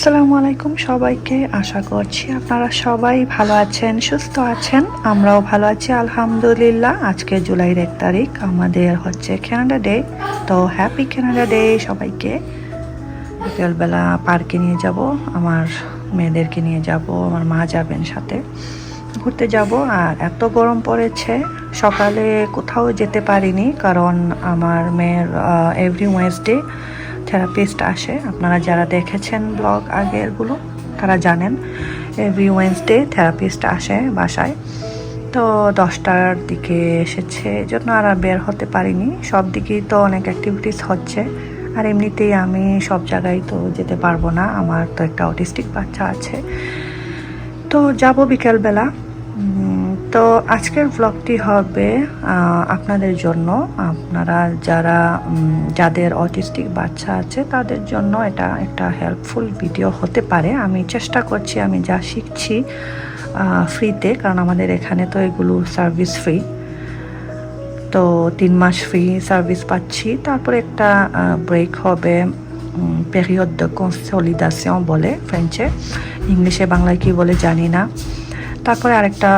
আসসালামু আলাইকুম সবাইকে। আশা করছি আপনারা সবাই ভালো আছেন, সুস্থ আছেন। আমরাও ভালো আছি আলহামদুলিল্লাহ। আজকে জুলাইয়ের 1 তারিখ, আমাদের হচ্ছে কানাডা ডে। তো হ্যাপি কানাডা ডে সবাইকে। বিকেলবেলা পার্কে নিয়ে যাব, আমার মেয়েদেরকে নিয়ে যাব, আমার মা যাবেন সাথে, ঘুরতে যাব। আর এত গরম পড়েছে, সকালে কোথাও যেতে পারিনি, কারণ আমার মেয়ের এভরি ওয়েডনেসডে থেরাপিস্ট আসে। আপনারা যারা দেখেছেন ব্লগ আগেরগুলো তারা জানেন, এভরি ওয়েডনেসডে থেরাপিস্ট আসে বাসায়। তো 10টার দিকে এসেছে, এজন্য আর বের হতে পারিনি। সব দিকেই তো অনেক অ্যাক্টিভিটিস হচ্ছে, আর এমনিতেই আমি সব জায়গায় তো যেতে পারবো না, আমার তো একটা অটিস্টিক বাচ্চা আছে। তো যাব বিকেলবেলা। তো আজকের ব্লগটি হবে আপনাদের জন্য, আপনারা যাদের অটিস্টিক বাচ্চা আছে তাদের জন্য এটা একটা হেল্পফুল ভিডিও হতে পারে। আমি চেষ্টা করছি, আমি যা শিখছি ফ্রিতে, কারণ আমাদের এখানে তো এগুলো সার্ভিস ফ্রি। তো 3 মাস ফ্রি সার্ভিস পাচ্ছি, তারপরে একটা ব্রেক হবে, পেরিয়ড de consolidation বলে ফ্রেঞ্চে, ইংলিশে বাংলায় কি বলে জানি না। তারপরে আরেকটা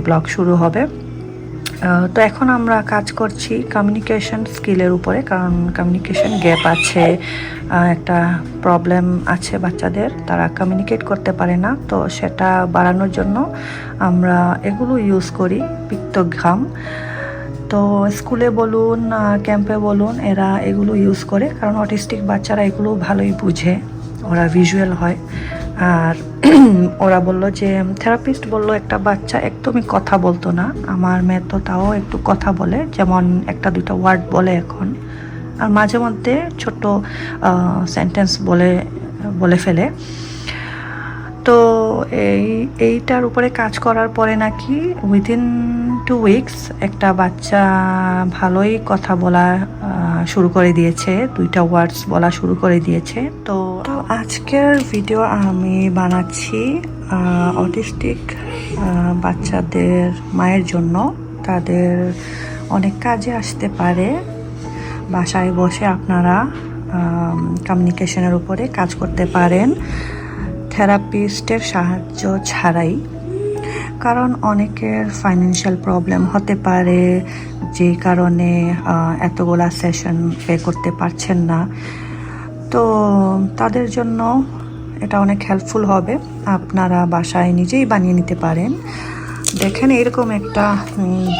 ব্লগ শুরু হবে। তো এখন আমরা কাজ করছি কমিউনিকেশন স্কিলের উপরে, কারণ কমিউনিকেশন গ্যাপ আছে, একটা প্রবলেম আছে বাচ্চাদের, তারা কমিউনিকেট করতে পারে না। তো সেটা বাড়ানোর জন্য আমরা এগুলো ইউজ করি, পিক্টোগ্রাম। তো স্কুলে বলুন, ক্যাম্পে বলুন, এরা এগুলো ইউজ করে, কারণ অটিস্টিক বাচ্চারা এগুলো ভালোই বুঝে, ওরা ভিজুয়াল হয়। আর ওরা বললো যে, থেরাপিস্ট বললো একটা বাচ্চা একদমই কথা বলতো না, আমার মেয়ে তো তাও একটু কথা বলে, যেমন একটা দুইটা ওয়ার্ড বলে এখন, আর মাঝে মধ্যে ছোট সেন্টেন্স বলে ফেলে। তো এইটার উপরে কাজ করার পরে নাকি উইদিন 2 উইকস একটা বাচ্চা ভালোই কথা বলা শুরু করে দিয়েছে, 2টা ওয়ার্ডস বলা শুরু করে দিয়েছে। তো আজকের ভিডিও আমি বানাচ্ছি অটিস্টিক বাচ্চাদের মায়ের জন্য, তাদের অনেক কাজে আসতে পারে। বাসায় বসে আপনারা কমিউনিকেশনের উপরে কাজ করতে পারেন থেরাপিস্টের সাহায্য ছাড়াই, কারণ অনেকের ফাইন্যান্সিয়াল প্রবলেম হতে পারে, যে কারণে এতগুলা সেশন পে করতে পারছেন না। তো তাদের জন্য এটা অনেক হেল্পফুল হবে, আপনারা বাসায় নিজেই বানিয়ে নিতে পারেন। দেখেন, এরকম একটা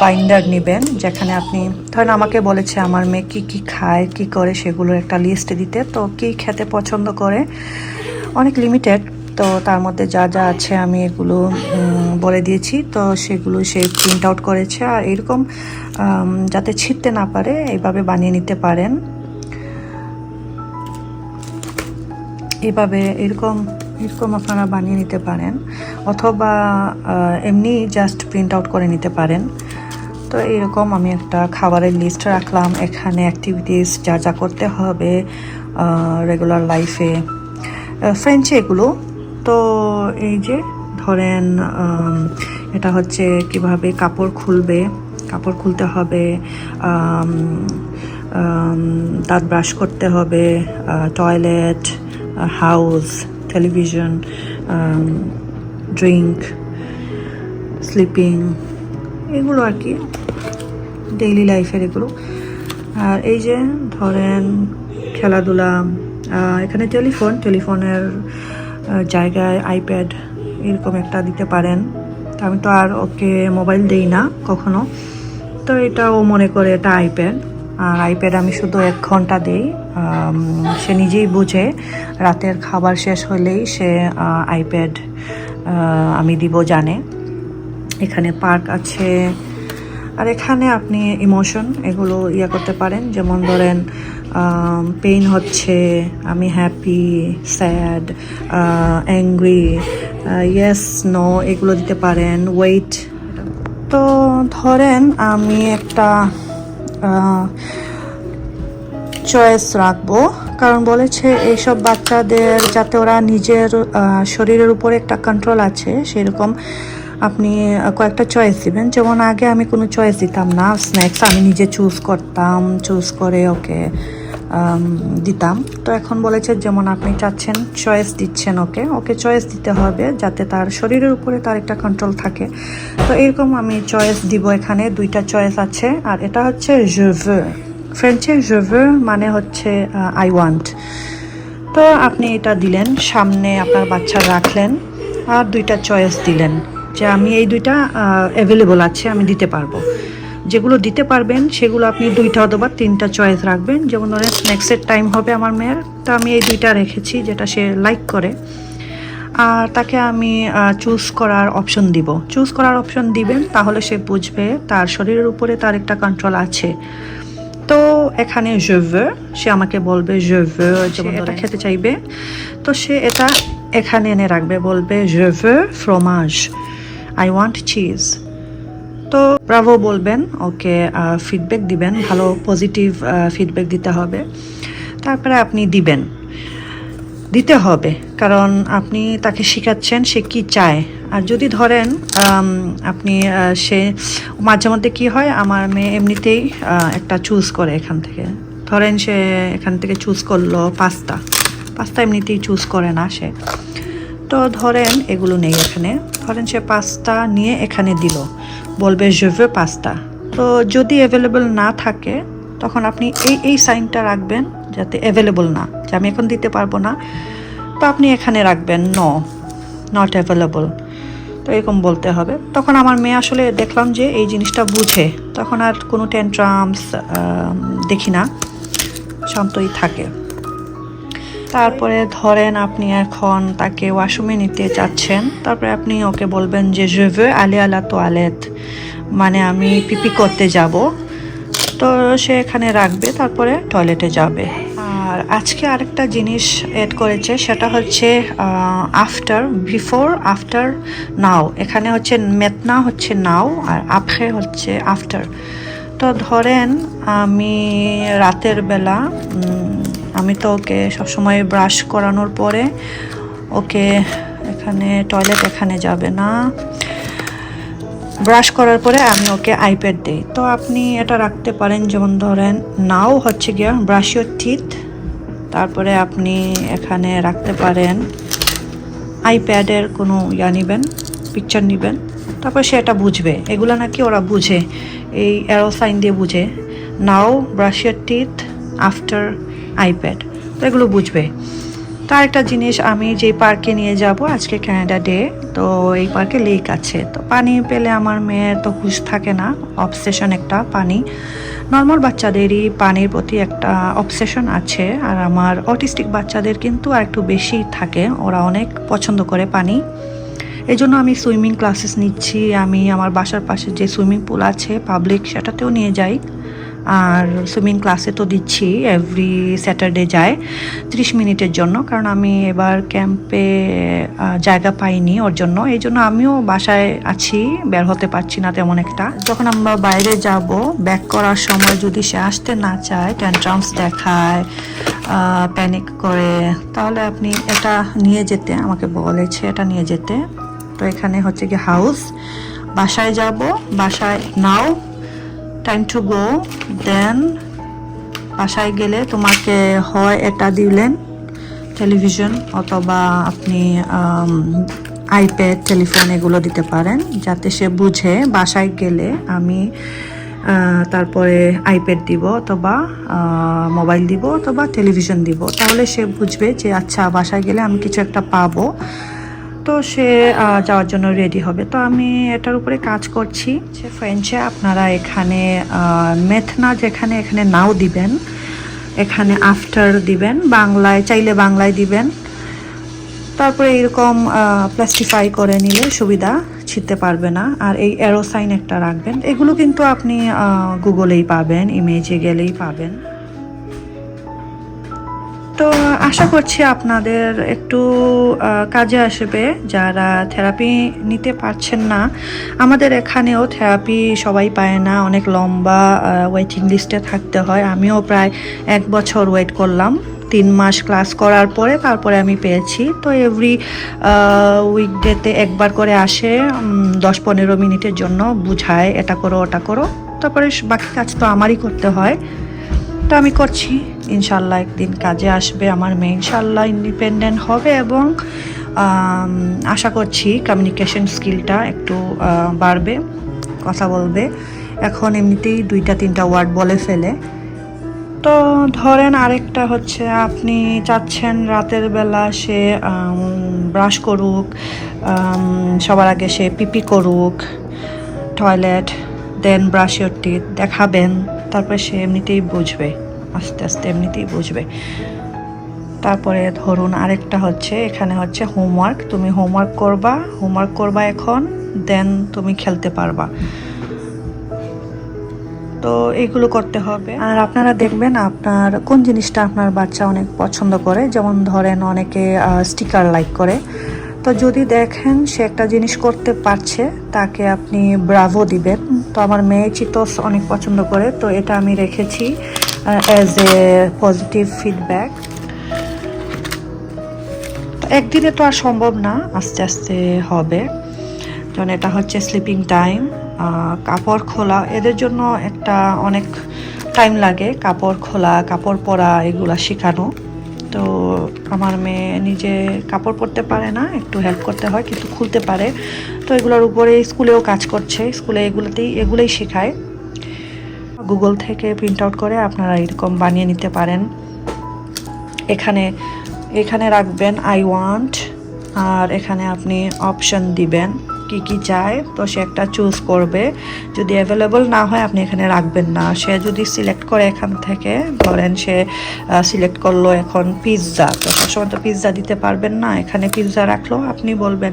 বাইন্ডার নেবেন, যেখানে আপনি ধরেন আমাকে বলেছে আমার মেয়ে কী খায়, কী করে, সেগুলোর একটা লিস্ট দিতে। তো কী খেতে পছন্দ করে, অনেক লিমিটেড, তো তার মধ্যে যা যা আছে আমি এগুলো বলে দিয়েছি। তো সেগুলো সে প্রিন্ট আউট করেছে, আর এরকম যাতে ছিঁড়তে না পারে এইভাবে বানিয়ে নিতে পারেন। এরকম আপনারা বানিয়ে নিতে পারেন, অথবা এমনি জাস্ট প্রিন্ট আউট করে নিতে পারেন। তো এইরকম আমি একটা খাবারের লিস্ট রাখলাম, এখানে অ্যাক্টিভিটিস যা যা করতে হবে রেগুলার লাইফে, ফ্রেঞ্চে এগুলো। তো এই যে ধরেন, এটা হচ্ছে কিভাবে কাপড় খুলতে হবে, দাঁত ব্রাশ করতে হবে, toilet, house, television, drink, sleeping, এগুলো আর কি ডেইলি লাইফের এগুলো। আর এই যে ধরেন খেলাধুলা, এখানে টেলিফোনের জায়গায় আইপ্যাড এরকম একটা দিতে পারেন। আমি তো আর ওকে মোবাইল দেই না কখনো, তো এটাও মনে করে এটা আইপ্যাড। আর আইপ্যাড আমি শুধু 1 ঘন্টা দেই, সে নিজেই বুঝে, রাতের খাবার শেষ হলেই সে আইপ্যাড আমি দিব জানে। এখানে পার্ক আছে, আর এখানে আপনি ইমোশন এগুলো করতে পারেন, যেমন ধরেন পেইন হচ্ছে, আমি happy, sad, angry, yes, no, এগুলো দিতে পারেন। ওয়েট, তো ধরেন আমি একটা চয়েস রাখবো, কারণ বলেছে এইসব বাচ্চাদের যাতে ওরা নিজের শরীরের উপরে একটা কন্ট্রোল আছে, সেরকম আপনি কয়েকটা চয়েস দিবেন। যেমন আগে আমি কোনো চয়েস দিতাম না, স্ন্যাক্স আমি নিজে চুজ করে ওকে দিতাম। তো এখন বলেছে যেমন আপনি চাচ্ছেন চয়েস দিচ্ছেন, ওকে চয়েস দিতে হবে যাতে তার শরীরের উপরে তার একটা কন্ট্রোল থাকে। তো এরকম আমি চয়েস দিব। এখানে 2টা চয়েস আছে, আর এটা হচ্ছে je veux। ফ্রেঞ্চে je veux মানে হচ্ছে আই ওয়ান্ট। তো আপনি এটা দিলেন, সামনে আপনার বাচ্চা রাখলেন, আর 2টা চয়েস দিলেন যে আমি এই 2টা অ্যাভেলেবল আছে, আমি দিতে পারবো। যেগুলো দিতে পারবেন সেগুলো আপনি 2টা অথবা 3টা চয়েস রাখবেন। যেমন ধরেন স্ন্যাক্সের টাইম হবে আমার মেয়ের, তো আমি এই 2টা রেখেছি যেটা সে লাইক করে। আর তাকে আমি চুজ করার অপশন দিব। চুজ করার অপশন দিবেন, তাহলে সে বুঝবে তার শরীরের উপরে তার একটা কন্ট্রোল আছে। তো এখানে je veux, সে আমাকে বলবে je veux, যেমন এটা খেতে চাইবে, তো সে এটা এখানে এনে রাখবে, বলবে je veux fromage, I want cheese। তো ব্রাভো বলবেন, ওকে ফিডব্যাক দিবেন, ভালো পজিটিভ ফিডব্যাক দিতে হবে। তারপরে আপনি দিতে হবে, কারণ আপনি তাকে শেখাচ্ছেন সে কি চায়। আর যদি ধরেন আপনি সে মাঝে মধ্যে কী হয়, আমার মেয়ে এমনিতেই একটা চুজ করে এখান থেকে। ধরেন সে এখান থেকে চুজ করলো পাস্তা এমনিতেই চুজ করে না সে। তো ধরেন এগুলো নেই এখানে, ধরেন সে পাস্তা নিয়ে এখানে দিল, বলবে je veux পাস্তা। তো যদি অ্যাভেলেবল না থাকে তখন আপনি এই সাইনটা রাখবেন যাতে অ্যাভেলেবল না, যে আমি এখন দিতে পারবো না, তো আপনি এখানে রাখবেন নট অ্যাভেলেবল। তো এরকম বলতে হবে। তখন আমার মেয়ে আসলে দেখলাম যে এই জিনিসটা বুঝে, তখন আর কোনো টেন্ট্রামস দেখি না, শান্তই থাকে। তারপরে ধরেন আপনি এখন তাকে ওয়াশরুমে নিতে চাচ্ছেন, তারপরে আপনি ওকে বলবেন যে je veux aller à la toilette, মানে আমি পিপি করতে যাব। তো সে এখানে রাখবে, তারপরে টয়লেটে যাবে। আর আজকে আরেকটা জিনিস অ্যাড করেছে, সেটা হচ্ছে আফটার, বিফোর, আফটার, নাও। এখানে হচ্ছে মেতনা হচ্ছে নাও, আর আপরে হচ্ছে আফটার। তো ধরেন আমি রাতের বেলা, আমি তো ওকে সবসময় ব্রাশ করানোর পরে ওকে এখানে টয়লেট এখানে যাবে না, ব্রাশ করার পরে আমি ওকে আইপ্যাড দিই। তো আপনি এটা রাখতে পারেন, যেমন ধরেন নাও হচ্ছে গিয়া ব্রাশ ইউর টিথ, তারপরে আপনি এখানে রাখতে পারেন আইপ্যাডের কোনো নেবেন, পিকচার নেবেন, তারপর সে এটা বুঝবে। এগুলো নাকি ওরা বুঝে, এই অ্যারো সাইন দিয়ে বুঝে, now brush your teeth after iPad, তো এগুলো বুঝবে। তো আরেকটা জিনিস, আমি যে পার্কে নিয়ে যাব আজকে ক্যানাডা ডে, তো এই পার্কে লেক আছে, তো পানি পেলে আমার মেয়ের তো হুঁশ থাকে না, অবসেশন একটা পানি। নর্মাল বাচ্চাদেরই পানির প্রতি একটা অবসেশন আছে, আর আমার অটিস্টিক বাচ্চাদের কিন্তু আর একটু বেশি থাকে, ওরা অনেক পছন্দ করে পানি। এই জন্য আমি সুইমিং ক্লাসেস নিচ্ছি। আমি আমার বাসার পাশে যে সুইমিং পুল আছে পাবলিক, সেটাতেও নিয়ে যাই, আর সুইমিং ক্লাসে তো দিচ্ছি, এভরি স্যাটারডে যায় 30 মিনিটের জন্য, কারণ আমি এবার ক্যাম্পে জায়গা পাইনি ওর জন্য। এই জন্য আমিও বাসায় আছি, বের হতে পারছি না তেমন একটা। যখন আমরা বাইরে যাব, ব্যাক করার সময় যদি সে আসতে না চায়, ট্যান্ট্রামস দেখায়, প্যানিক করে, তাহলে আপনি এটা নিয়ে যেতে, আমাকে বলেছে এটা নিয়ে যেতে। তো এখানে হচ্ছে কি হাউস, বাসায় যাব, বাসায় নাও টাইম টু গো, দেন বাসায় গেলে তোমাকে হয় এটা দিলেন টেলিভিশন, অথবা আপনি আইপ্যাড, টেলিফোন এগুলো দিতে পারেন, যাতে সে বুঝে বাসায় গেলে আমি তারপরে আইপ্যাড দিব, অথবা মোবাইল দিব, অথবা টেলিভিশন দিব। তাহলে সে বুঝবে যে আচ্ছা বাসায় গেলে আমি কিছু একটা পাবো, তো সে যাওয়ার জন্য রেডি হবে। তো আমি এটার উপরে কাজ করছি। ফ্রেঞ্চে আপনারা এখানে মেথনা, যেখানে এখানে নাও দিবেন, এখানে আফটার দিবেন, বাংলায় চাইলে বাংলায় দিবেন। তারপরে এরকম প্লাস্টিফাই করে নিলে সুবিধা, ছিঁড়তে পারবে না। আর এই অ্যারো সাইন একটা রাখবেন। এগুলো কিন্তু আপনি গুগলেই পাবেন, ইমেজে গেলেই পাবেন। তো আশা করছি আপনাদের একটু কাজে আসবে, যারা থেরাপি নিতে পারছেন না। আমাদের এখানেও থেরাপি সবাই পায় না, অনেক লম্বা ওয়েটিং লিস্টে থাকতে হয়। আমিও প্রায় 1 বছর ওয়েট করলাম, 3 মাস ক্লাস করার পরে তারপরে আমি পেয়েছি। তো এভরি উইকডেতে একবার করে আসে, 10-15 মিনিটের জন্য বুঝায়, এটা করো ওটা করো, তারপরে বাকি কাজ তো আমারই করতে হয়। তো আমি করছি, ইনশাল্লাহ একদিন কাজে আসবে আমার মেয়ে, ইনশাল্লাহ ইন্ডিপেন্ডেন্ট হবে এবং আশা করছি কমিউনিকেশন স্কিলটা একটু বাড়বে, কথা বলবে। এখন এমনিতেই 2-3টা ওয়ার্ড বলে ফেলে। তো ধরেন আরেকটা হচ্ছে আপনি চাচ্ছেন রাতের বেলা সে ব্রাশ করুক, সবার আগে সে পিপি করুক, toilet, then brush your teeth দেখাবেন, তারপরে সে এমনিতেই বুঝবে, আস্তে আস্তে এমনিতেই বুঝবে। তারপরে ধরুন আরেকটা হচ্ছে, এখানে হচ্ছে হোমওয়ার্ক, তুমি হোমওয়ার্ক করবা এখন, দেন তুমি খেলতে পারবা। তো এইগুলো করতে হবে। আর আপনারা দেখবেন আপনার কোন জিনিসটা আপনার বাচ্চা অনেক পছন্দ করে, যেমন ধরেন অনেকে স্টিকার লাইক করে। তো যদি দেখেন সে একটা জিনিস করতে পারছে, তাকে আপনি ব্রাভো দিবেন। তো আমার মেয়ে চিতোস অনেক পছন্দ করে, তো এটা আমি রেখেছি অ্যাজ এ পজিটিভ ফিডব্যাক। তো একদিনে তো আর সম্ভব না, আস্তে আস্তে হবে। যেমন এটা হচ্ছে স্লিপিং টাইম, কাপড় খোলা, এদের জন্য একটা অনেক টাইম লাগে, কাপড় খোলা, কাপড় পরা, এগুলা শেখানো। তো আমার মেয়ে নিজে কাপড় পরতে পারে না, একটু হেল্প করতে হয়, কিন্তু খুলতে পারে। তো এগুলোর উপরে স্কুলেও কাজ করছে, স্কুলে এগুলোই শেখায়। গুগল থেকে প্রিন্ট আউট করে আপনারা এরকম বানিয়ে নিতে পারেন। এখানে রাখবেন আই ওয়ান্ট, আর এখানে আপনি অপশন দিবেন কি কি চায়, তো সে একটা চুজ করবে। যদি অ্যাভেলেবল না হয় আপনি এখানে রাখবেন না। সে যদি সিলেক্ট করে এখান থেকে, ধরেন সে সিলেক্ট করলো এখন পিৎজা, তো সবসময় তো পিৎজা দিতে পারবেন না, এখানে পিৎজা রাখলো, আপনি বলবেন,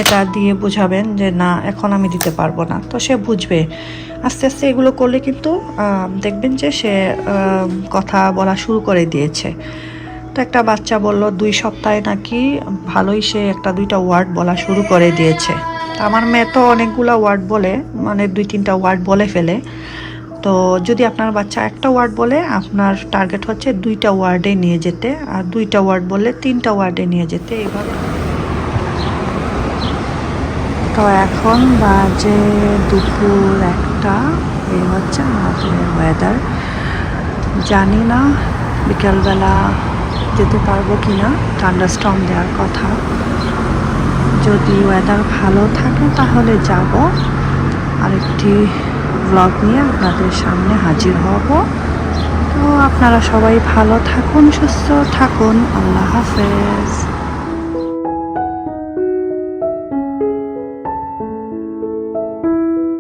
এটা দিয়ে বুঝাবেন যে না এখন আমি দিতে পারবো না, তো সে বুঝবে। আস্তে আস্তে এগুলো করলে কিন্তু দেখবেন যে সে কথা বলা শুরু করে দিয়েছে। তো একটা বাচ্চা বলল 2 সপ্তাহে নাকি ভালোই সে 1-2টা ওয়ার্ড বলা শুরু করে দিয়েছে। আমার মেয়ে তো অনেকগুলো ওয়ার্ড বলে, মানে 2-3টা ওয়ার্ড বলে ফেলে। তো যদি আপনার বাচ্চা একটা ওয়ার্ড বলে, আপনার টার্গেট হচ্ছে 2টা ওয়ার্ডে নিয়ে যেতে, আর 2টা ওয়ার্ড বললে 3টা ওয়ার্ডে নিয়ে যেতে, এইভাবে। তো এখন বাজে দুপুর 1টা, এই হচ্ছে আমাদের ওয়েদার। জানি না বিকেলবেলা যেতে পারবো কি না, থান্ডারস্টর্ম দেওয়ার কথা। যদি ওয়েদার ভালো থাকে তাহলে যাব, আরেকটি ব্লগ নিয়ে আপনাদের সামনে হাজির হব। তো আপনারা সবাই ভালো থাকুন, সুস্থ থাকুন, আল্লাহ হাফেজ।